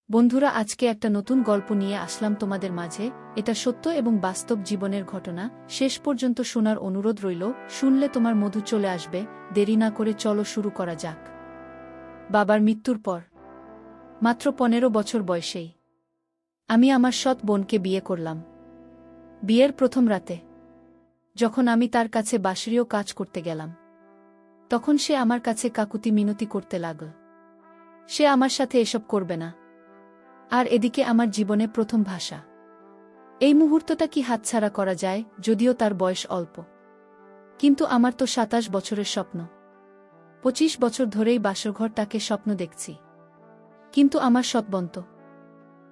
বন্ধুরা, আজকে একটা নতুন গল্প নিয়ে আসলাম তোমাদের মাঝে। এটা সত্য এবং বাস্তব জীবনের ঘটনা। শেষ পর্যন্ত শোনার অনুরোধ রইল। শুনলে তোমার মধু চলে আসবে। দেরি না করে চলো শুরু করা যাক। বাবার মৃত্যুর পর মাত্র 15 বছর বয়সেই আমি আমার সৎ বোনকে বিয়ে করলাম। বিয়ের প্রথম রাতে যখন আমি তার কাছে বাঁশরীয় কাজ করতে গেলাম, তখন সে আমার কাছে কাকুতি মিনতি করতে লাগল। সে আমার সাথে এসব করবে না। আর এদিকে আমার জীবনে প্রথম ভাষা। এই মুহূর্তটা কি হাতছাড়া করা যায়? যদিও তার বয়স অল্প, কিন্তু আমার তো 27 বছরের স্বপ্ন। 25 বছর ধরেই বাসরঘরটাকে স্বপ্ন দেখছি। কিন্তু আমার সৎবন্ত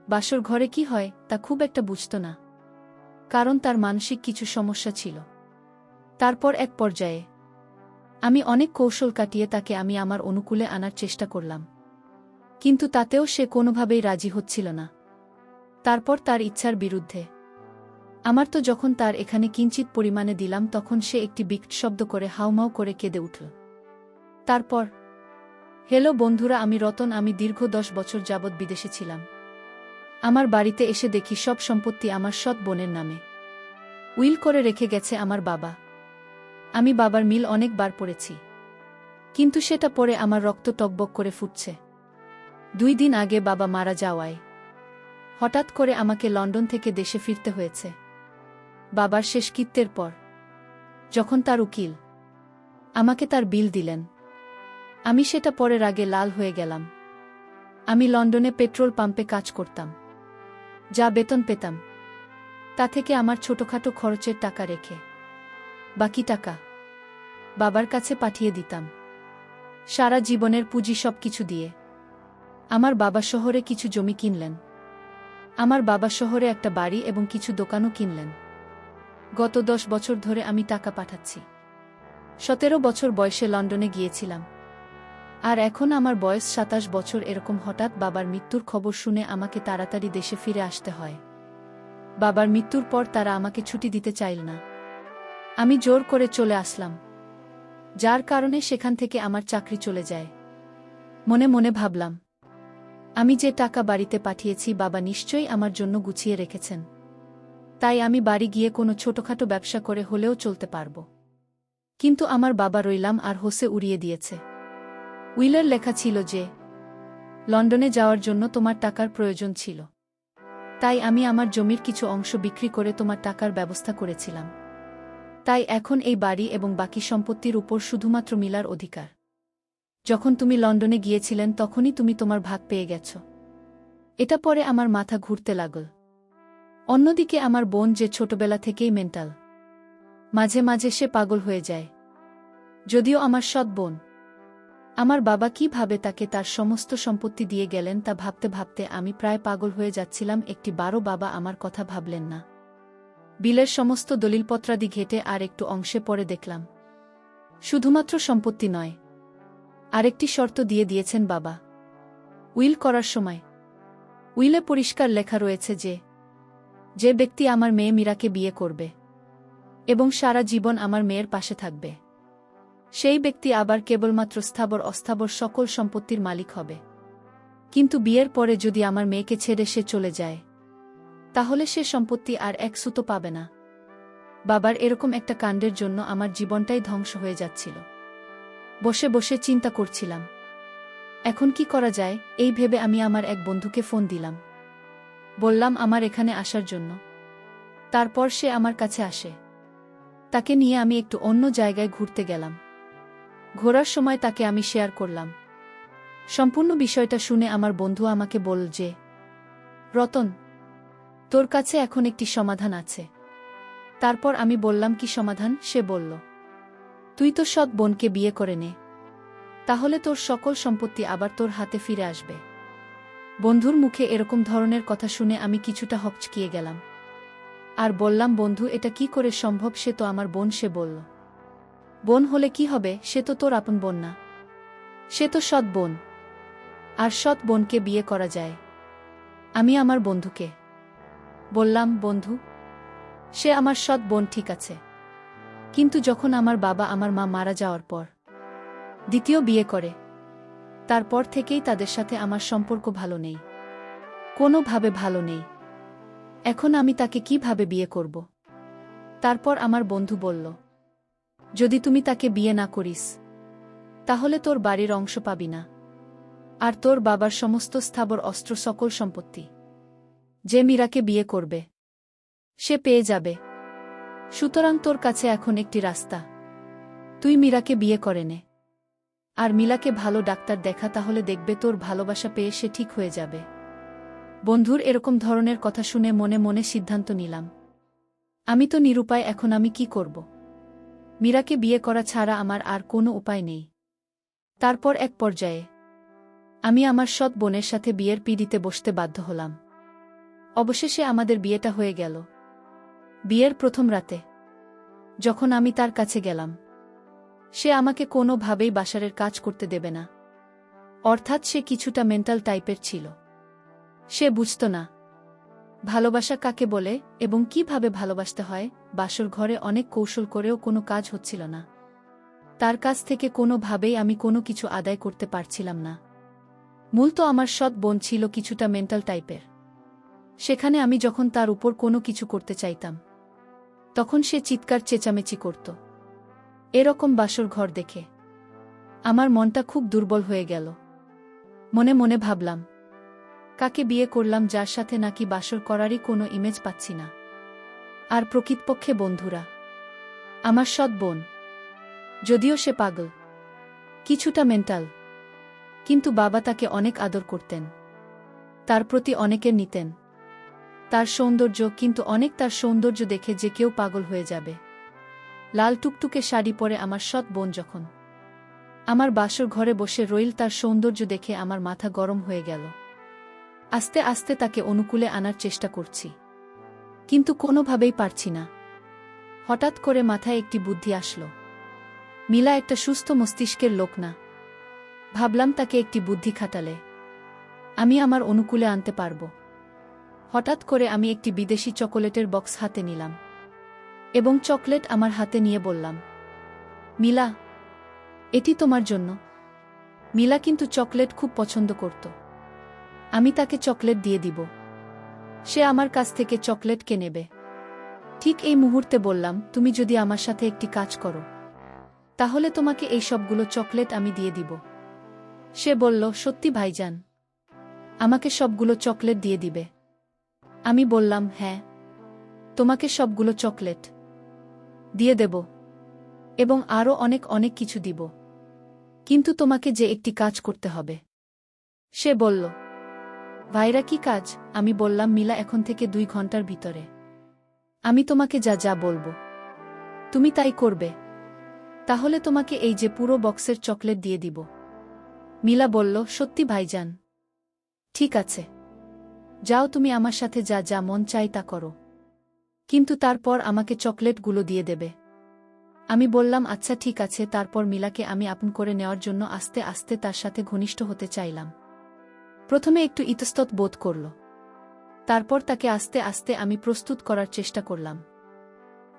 বাসর ঘরে কি হয় তা খুব একটা বুঝত না, কারণ তার মানসিক কিছু সমস্যা ছিল। তারপর এক পর্যায়ে আমি অনেক কৌশল কাটিয়ে তাকে আমি আমার অনুকূলে আনার চেষ্টা করলাম, কিন্তু তাতেও সে কোনোভাবেই রাজি হচ্ছিল না। তারপর তার ইচ্ছার বিরুদ্ধে আমার তো যখন তার এখানে কিঞ্চিত পরিমাণে দিলাম, তখন সে একটি বিকট শব্দ করে হাউমাউ করে কেঁদে উঠল। তারপর হ্যালো বন্ধুরা, আমি রতন। আমি দীর্ঘ 10 বছর যাবৎ বিদেশে ছিলাম। আমার বাড়িতে এসে দেখি সব সম্পত্তি আমার সৎ বোনের নামে উইল করে রেখে গেছে আমার বাবা। আমি বাবার মিল অনেকবার পড়েছি, কিন্তু সেটা পড়ে আমার রক্ত টকবক করে ফুটছে। 2 দিন আগে বাবা মারা যাওয়ায় হঠাৎ করে আমাকে লন্ডন থেকে দেশে ফিরতে হয়েছে। বাবার শেষকৃত্যের পর যখন তার উকিল আমাকে তার বিল দিলেন, আমি সেটা পরের আগে লাল হয়ে গেলাম। আমি লন্ডনে পেট্রোল পাম্পে কাজ করতাম। যা বেতন পেতাম তা থেকে আমার ছোটখাটো খরচের টাকা রেখে বাকি টাকা বাবার কাছে পাঠিয়ে দিতাম। সারা জীবনের পুঁজি সবকিছু দিয়ে আমার বাবা শহরে কিছু জমি কিনলেন। আমার বাবা শহরে একটা বাড়ি এবং কিছু দোকানও কিনলেন। গত 10 বছর ধরে আমি টাকা পাঠাচ্ছি। 17 বছর বয়সে লন্ডনে গিয়েছিলাম, আর এখন আমার বয়স 27 বছর। এরকম হঠাৎ বাবার মৃত্যুর খবর শুনে আমাকে তাড়াতাড়ি দেশে ফিরে আসতে হয়। বাবার মৃত্যুর পর তারা আমাকে ছুটি দিতে চাইল না। আমি জোর করে চলে আসলাম, যার কারণে সেখান থেকে আমার চাকরি চলে যায়। মনে মনে ভাবলাম, আমি যে টাকা বাড়িতে পাঠিয়েছি বাবা নিশ্চয়ই আমার জন্য গুছিয়ে রেখেছেন। তাই আমি বাড়ি গিয়ে কোনো ছোটখাটো ব্যবসা করে হলেও চলতে পারব। কিন্তু আমার বাবা রইলাম আর হোসে উড়িয়ে দিয়েছে। উইলের লেখা ছিল যে লন্ডনে যাওয়ার জন্য তোমার টাকার প্রয়োজন ছিল, তাই আমি আমার জমির কিছু অংশ বিক্রি করে তোমার টাকার ব্যবস্থা করেছিলাম। তাই এখন এই বাড়ি এবং বাকি সম্পত্তির উপর শুধুমাত্র মিলার অধিকার। যখন তুমি লন্ডনে গিয়েছিলেন তখনই তুমি তোমার ভাগ পেয়ে গেছ। এটা পরে আমার মাথা ঘুরতে লাগল। অন্যদিকে আমার বোন, যে ছোটবেলা থেকেই মেন্টাল, মাঝে মাঝে সে পাগল হয়ে যায়। যদিও আমার সৎ বোন, আমার বাবা কিভাবে তাকে তার সমস্ত সম্পত্তি দিয়ে গেলেন তা ভাবতে ভাবতে আমি প্রায় পাগল হয়ে যাচ্ছিলাম। একটি বারও বাবা আমার কথা ভাবলেন না। বিলের সমস্ত দলিলপত্রাদি ঘেটে আর একটু অংশে পরে দেখলাম শুধুমাত্র সম্পত্তি নয়, আরেকটি শর্ত দিয়ে দিয়েছেন বাবা। উইল করার সময় উইলে পরিষ্কার লেখা রয়েছে যে যে ব্যক্তি আমার মেয়ে মীরাকে বিয়ে করবে এবং সারা জীবন আমার মেয়ের পাশে থাকবে, সেই ব্যক্তি আবার কেবলমাত্র স্থাবর অস্থাবর সকল সম্পত্তির মালিক হবে। কিন্তু বিয়ের পরে যদি আমার মেয়েকে ছেড়ে সে চলে যায়, তাহলে সে সম্পত্তি আর এক সুতো পাবে না। বাবার এরকম একটা কাণ্ডের জন্য আমার জীবনটাই ধ্বংস হয়ে যাচ্ছিল। বসে বসে চিন্তা করছিলাম এখন কি করা যায়। এই ভেবে আমি আমার এক বন্ধুকে ফোন দিলাম, বললাম আমার এখানে আসার জন্য। তারপর সে আমার কাছে আসে। তাকে নিয়ে আমি একটু অন্য জায়গায় ঘুরতে গেলাম। ঘোরার সময় তাকে আমি শেয়ার করলাম সম্পূর্ণ বিষয়টা। শুনে আমার বন্ধু আমাকে বলল যে রতন, তোর কাছে এখন একটি সমাধান আছে। তারপর আমি বললাম কি সমাধান? সে বলল, তুই তো সৎ বোনকে বিয়ে করে নে, তাহলে তোর সকল সম্পত্তি আবার তোর হাতে ফিরে আসবে। বন্ধুর মুখে এরকম ধরনের কথা শুনে আমি কিছুটা হকচকিয়ে গেলাম আর বললাম, বন্ধু, এটা কি করে সম্ভব? সে তো আমার বোন। সে বলল, বোন হলে কি হবে? সে তো তোর আপন বোন না, সে তো সৎ বোন, আর সৎ বোনকে বিয়ে করা যায়। আমি আমার বন্ধুকে বললাম, বন্ধু, সে আমার সৎ বোন ঠিক আছে, কিন্তু যখন আমার বাবা আমার মা মারা যাওয়ার পর দ্বিতীয় বিয়ে করে, তারপর থেকেই তাদের সাথে আমার সম্পর্ক ভালো নেই। কোনোভাবে ভালো নেই। এখন আমি তাকে কিভাবে বিয়ে করব? তারপর আমার বন্ধু বলল, যদি তুমি তাকে বিয়ে না করিস তাহলে তোর বাড়ির অংশ পাবি না, আর তোর বাবার সমস্ত স্থাবর অস্ত্র সকল সম্পত্তি যে মীরাকে বিয়ে করবে সে পেয়ে যাবে। সুতরাং তোর কাছে এখন একটি রাস্তা, তুই মীরাকে বিয়ে করে নে আর মিলাকে ভালো ডাক্তার দেখা, তাহলে দেখবে তোর ভালোবাসা পেয়ে সে ঠিক হয়ে যাবে। বন্ধুর এরকম ধরনের কথা শুনে মনে মনে সিদ্ধান্ত নিলাম, আমি তো নিরুপায়, এখন আমি কি করব? মীরাকে বিয়ে করা ছাড়া আমার আর কোনো উপায় নেই। তারপর এক পর্যায়ে আমি আমার সৎ বোনের সাথে বিয়ের পিঁড়িতে বসতে বাধ্য হলাম। অবশেষে আমাদের বিয়েটা হয়ে গেল। বিয়ের প্রথম রাতে যখন আমি তার কাছে গেলাম, সে আমাকে কোনোভাবেই বাসারের কাজ করতে দেবে না। অর্থাৎ সে কিছুটা মেন্টাল টাইপের ছিল। সে বুঝত না ভালোবাসা কাকে বলে এবং কিভাবে ভালোবাসতে হয়। বাসর ঘরে অনেক কৌশল করেও কোনো কাজ হচ্ছিল না। তার কাছ থেকে কোনোভাবেই আমি কোনো কিছু আদায় করতে পারছিলাম না। মূলত আমার সৎ বোন ছিল কিছুটা মেন্টাল টাইপের। সেখানে আমি যখন তার উপর কোনো কিছু করতে চাইতাম তখন সে চিৎকার চেঁচামেচি করত। এরকম বাসর ঘর দেখে আমার মনটা খুব দুর্বল হয়ে গেল। মনে মনে ভাবলাম, কাকে বিয়ে করলাম যার সাথে নাকি বাসর করারই কোনো ইমেজ পাচ্ছি না। আর প্রকৃতপক্ষে বন্ধুরা, আমার সৎ বোন যদিও সে পাগল, কিছুটা মেন্টাল, কিন্তু বাবা তাকে অনেক আদর করতেন, তার প্রতি অনেকের নিতেন। তার সৌন্দর্য, কিন্তু অনেক তার সৌন্দর্য দেখে যে কেউ পাগল হয়ে যাবে। লাল টুকটুকে শাড়ি পরে আমার সৎ বোন যখন আমার বাসর ঘরে বসে রইল, তার সৌন্দর্য দেখে আমার মাথা গরম হয়ে গেল। আস্তে আস্তে তাকে অনুকূলে আনার চেষ্টা করছি, কিন্তু কোনোভাবেই পারছি না। হঠাৎ করে মাথায় একটি বুদ্ধি আসলো। মিলা একটা সুস্থ মস্তিষ্কের লোক না। ভাবলাম তাকে একটি বুদ্ধি খাটালে আমি আমার অনুকূলে আনতে পারব। হঠাৎ করে আমি একটি বিদেশি চকোলেটের বক্স হাতে নিলাম এবং চকলেট আমার হাতে নিয়ে বললাম, মিলা, এটি তোমার জন্য। মিলা কিন্তু চকলেট খুব পছন্দ করত। আমি তাকে চকলেট দিয়ে দিব, সে আমার কাছ থেকে চকলেট কে নেবে। ঠিক এই মুহূর্তে বললাম, তুমি যদি আমার সাথে একটি কাজ করো তাহলে তোমাকে এই সবগুলো চকলেট আমি দিয়ে দিব। সে বলল, সত্যি ভাইজান, আমাকে সবগুলো চকলেট দিয়ে দিবে? আমি বললাম, হ্যাঁ, তোমাকে সবগুলো চকলেট দিয়ে দেব এবং আরও অনেক অনেক কিছু দিব, কিন্তু তোমাকে যে একটি কাজ করতে হবে। সে বলল, ভাইরা, কি কাজ? আমি বললাম, মিলা, এখন থেকে 2 ঘন্টার ভিতরে আমি তোমাকে যা যা বলবো তুমি তাই করবে, তাহলে তোমাকে এই যে পুরো বক্সের চকলেট দিয়ে দিব। মিলা বলল, সত্যি ভাইজান? ঠিক আছে, যাও, তুমি আমার সাথে যা যা মন চাই তা করো, কিন্তু তারপর আমাকে চকলেটগুলো দিয়ে দেবে। আমি বললাম, আচ্ছা ঠিক আছে। তারপর মিলাকে আমি আপন করে নেওয়ার জন্য আস্তে আস্তে তার সাথে ঘনিষ্ঠ হতে চাইলাম। প্রথমে একটু ইতস্তত বোধ করল, তারপর তাকে আস্তে আস্তে আমি প্রস্তুত করার চেষ্টা করলাম,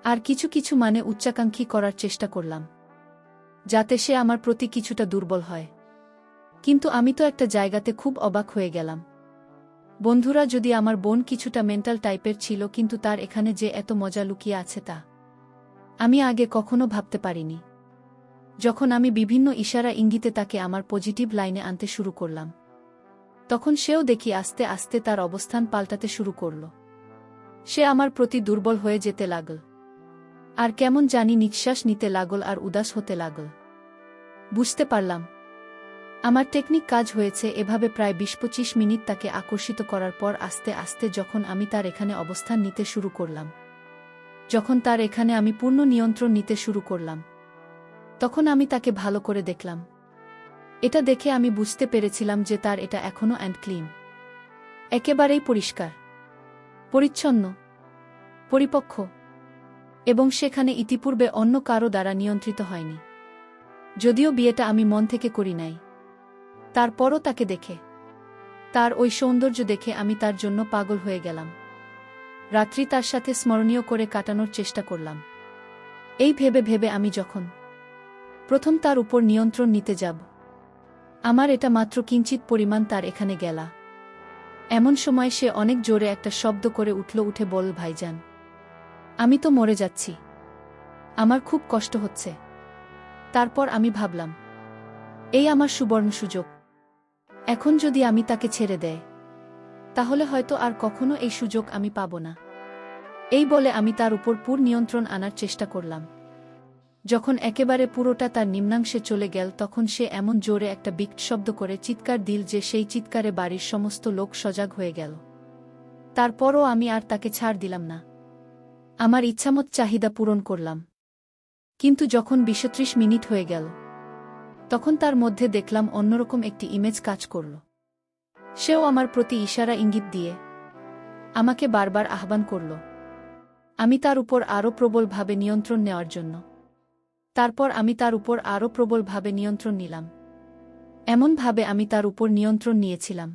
আর কিছু কিছু মানে উচ্চাকাঙ্ক্ষী করার চেষ্টা করলাম, যাতে সে আমার প্রতি কিছুটা দুর্বল হয়। কিন্তু আমি তো একটা জায়গাতে খুব অবাক হয়ে গেলাম। বন্ধুরা, যদি আমার বোন কিছুটা মেন্টাল টাইপের ছিল, কিন্তু তার এখানে যে এত মজা লুকিয়ে আছে তা আমি আগে কখনো ভাবতে পারিনি। যখন আমি বিভিন্ন ইশারা ইঙ্গিতে তাকে আমার পজিটিভ লাইনে আনতে শুরু করলাম, তখন সেও দেখি আস্তে আস্তে তার অবস্থান পাল্টাতে শুরু করল। সে আমার প্রতি দুর্বল হয়ে যেতে লাগল, আর কেমন জানি নিঃশ্বাস নিতে লাগল আর উদাস হতে লাগল। বুঝতে পারলাম আমার টেকনিক কাজ হয়েছে। এভাবে প্রায় 20-25 মিনিট তাকে আকর্ষিত করার পর আস্তে আস্তে যখন আমি তার এখানে অবস্থান নিতে শুরু করলাম, যখন তার এখানে আমি পূর্ণ নিয়ন্ত্রণ নিতে শুরু করলাম, তখন আমি তাকে ভালো করে দেখলাম। এটা দেখে আমি বুঝতে পেরেছিলাম যে তার এটা এখনো অ্যান্ড ক্লিন, একেবারেই পরিষ্কার, পরিচ্ছন্ন, পরিপক্ক, এবং সেখানে ইতিপূর্বে অন্য কারো দ্বারা নিয়ন্ত্রিত হয়নি। যদিও বিয়েটা আমি মন থেকে করি নাই, তারপরও তাকে দেখে, তার ওই সৌন্দর্য দেখে আমি তার জন্য পাগল হয়ে গেলাম। রাত্রি তার সাথে স্মরণীয় করে কাটানোর চেষ্টা করলাম। এই ভেবে ভেবে আমি যখন প্রথম তার উপর নিয়ন্ত্রণ নিতে যাব, আমার এটা মাত্র কিঞ্চিত পরিমাণ তার এখানে গেলা এমন সময় সে অনেক জোরে একটা শব্দ করে উঠে বলল, ভাইজান, আমি তো মরে যাচ্ছি, আমার খুব কষ্ট হচ্ছে। তারপর আমি ভাবলাম, এই আমার সুবর্ণ সুযোগ। এখন যদি আমি তাকে ছেড়ে দেয়, তাহলে হয়তো আর কখনো এই সুযোগ আমি পাব না। এই বলে আমি তার উপর পুরো নিয়ন্ত্রণ আনার চেষ্টা করলাম। যখন একেবারে পুরোটা তার নিম্নাংশে চলে গেল, তখন সে এমন জোরে একটা বিকট শব্দ করে চিৎকার দিল যে সেই চিৎকারে বাড়ির সমস্ত লোক সজাগ হয়ে গেল। তারপরও আমি আর তাকে ছাড় দিলাম না। আমার ইচ্ছামত চাহিদা পূরণ করলাম। কিন্তু যখন ২০-৩০ মিনিট হয়ে গেল, তখন তার মধ্যে দেখলাম অন্যরকম একটি ইমেজ কাজ করল। সেও আমার প্রতি ইশারা ইঙ্গিত দিয়ে আমাকে বারবার আহ্বান করল আমি তার উপর আরও প্রবলভাবে নিয়ন্ত্রণ নেওয়ার জন্য। তারপর আমি তার উপর আরও প্রবলভাবে নিয়ন্ত্রণ নিলাম। এমনভাবে আমি তার উপর নিয়ন্ত্রণ নিয়েছিলাম,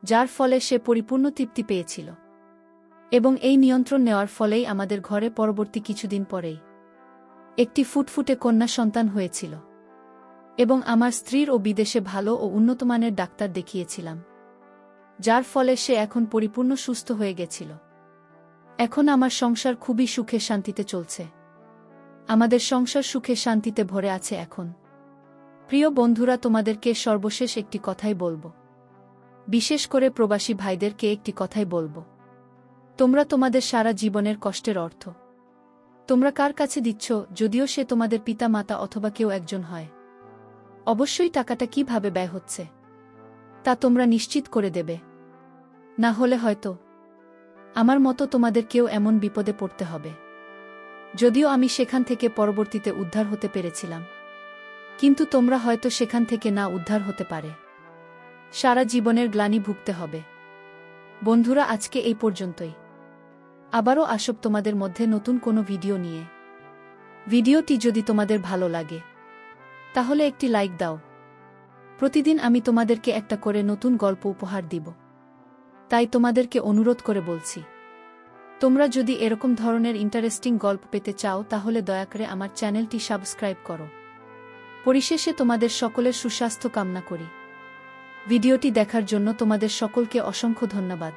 যার ফলে সে পরিপূর্ণ তৃপ্তি পেয়েছিল। এবং এই নিয়ন্ত্রণ নেওয়ার ফলেই আমাদের ঘরে পরবর্তী কিছুদিন পরেই একটি ফুটফুটে কন্যা সন্তান হয়েছিল। এবং আমার স্ত্রীর ও বিদেশে ভালো ও উন্নতমানের ডাক্তার দেখিয়েছিলাম, যার ফলে সে এখন পরিপূর্ণ সুস্থ হয়ে গেছিল। এখন আমার সংসার খুবই সুখে শান্তিতে চলছে। আমাদের সংসার সুখে শান্তিতে ভরে আছে এখন। প্রিয় বন্ধুরা, তোমাদেরকে সর্বশেষ একটি কথাই বলবো, বিশেষ করে প্রবাসী ভাইদেরকে একটি কথাই বলবো। তোমরা তোমাদের সারা জীবনের কষ্টের অর্থ তোমরা কার কাছে দিচ্ছ, যদিও সে তোমাদের পিতা মাতা অথবা কেউ একজন হয়, অবশ্যই টাকাটা কিভাবে ব্যয় হচ্ছে তা তোমরা নিশ্চিত করে দেবে। না হলে হয়তো আমার মতো তোমাদের কেউ এমন বিপদে পড়তে হবে। যদিও আমি সেখান থেকে পরবর্তীতে উদ্ধার হতে পেরেছিলাম, কিন্তু তোমরা হয়তো সেখান থেকে না উদ্ধার হতে পারে, সারা জীবনের গ্লানি ভুগতে হবে। বন্ধুরা, আজকে এই পর্যন্তই। আবারও আসব তোমাদের মধ্যে নতুন কোনো ভিডিও নিয়ে। ভিডিওটি যদি তোমাদের ভালো লাগে, তাহলে একটি লাইক দাও। প্রতিদিন আমি তোমাদেরকে একটা করে নতুন গল্প উপহার দিব, তাই তোমাদেরকে অনুরোধ করে বলছি, তোমরা যদি এরকম ধরনের ইন্টারেস্টিং গল্প পেতে চাও, তাহলে দয়া করে আমার চ্যানেলটি সাবস্ক্রাইব করো। পরিশেষে তোমাদের সকলের সুস্বাস্থ্য কামনা করি। ভিডিওটি দেখার জন্য তোমাদের সকলকে অসংখ্য ধন্যবাদ।